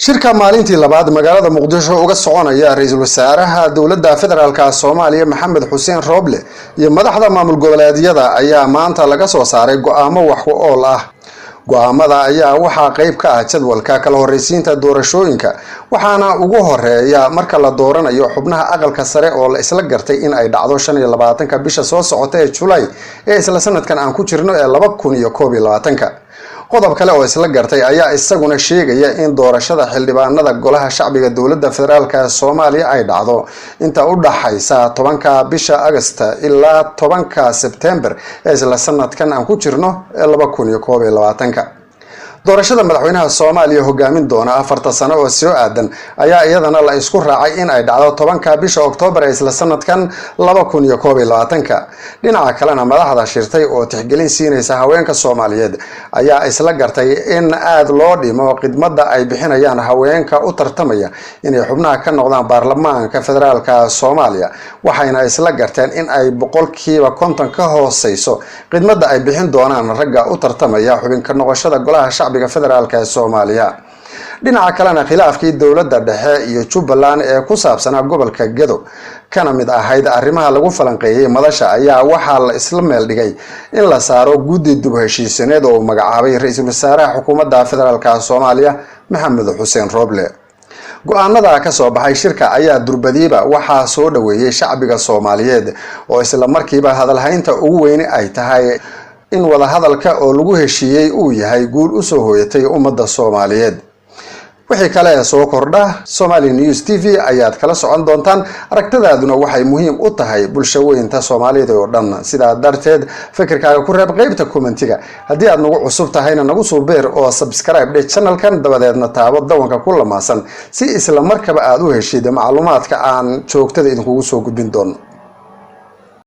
shirka maalintii labaad magaalada Muqdisho uga soconaya ra'iisul wasaaraha dowladda federaalka Soomaaliya Maxamed Xuseen Roble iyo madaxda maamul goboleedyada ayaa maanta laga soo saaray go'aamo wax ku ool ah. go'aamada ayaa waxa qayb ka ah jadwalka kala horeysiinta doorashooyinka waxaana ugu horeeya marka la dooranayo xubnaha aqalka sare oo la isla gartay in ay dhacdo 25 bisha soo socota ee July ee isla sanadkan aan ku jirno ee 2021. qodob kale oo isla gartay ayaa isaguna sheegaya in doorashada xildhibaanada golaha shacbiga dowladda federaalka Soomaaliya ay dhacdo inta u dhaxaysa 10 bisha Agoosto ilaa 10 September ee isla sanadkan aan ku jirno ee 2021. doorashada madaxweynaha Soomaaliya hogaamin doona 4 sano oo soo aadan ayaa iyadana la isku raacay in ay dhacdo 10 bisha Oktoobar ee isla sanadkan 2021. dhinaca kalena madaxda shirtay oo tixgelin siinaysa haweenka Soomaaliyeed ayaa isla gartay in aad loo dhimo khidmadda ay bixinayaan haweenka u tartamaya inay xubnaha ka noqdaan baarlamaanka federaalka Soomaaliya waxayna isla garteen in ay 50% ka hooseyso khidmadda ay bixin doonaan ragga u tartamaya xubin ka noqoshada golaha shacbiga federaalka Soomaaliya. dhinaca kalena khilaafkii dowladda dhexe iyo Jubbaland ee ku saabsanaa gobolka Gedo kana mid ahayd arrimaha lagu falanqeeyay madasha ayaa waxa la isla meel dhigay in la saaro guddi dib u heshiisineed oo magacaabay ra'iisul wasaaraha xukuumadda federaalka Soomaaliya Maxamed Xuseen Roble. go'aanada ka soo baxay shirka ayaa durbadiiba waxaa soo dhaweeyay shacbiga Soomaaliyeed oo isla markiiba hadalhaynta ugu weyn ay tahay in wada hadalka oo lagu heshiiyay uu yahay guul u soo hooyatay ummadda Soomaaliyeed. wixii kale soo kordha Somali News TV ayaad kala socon doontaan. aragtidaaduna waxay muhiim u tahay bulshooyinka Soomaaliyeed oo dhan. sidaa darteed fikirkaaga ku reeb qaybta commentiga. haddii aad nagu cusub tahayna nagu soo beer oo subscribe dhe channelkan dabadeedna taabo dawanka ku lamaasan si isla markaba aad u heshid macluumaadka aan joogtada idinku soo gudbin doono.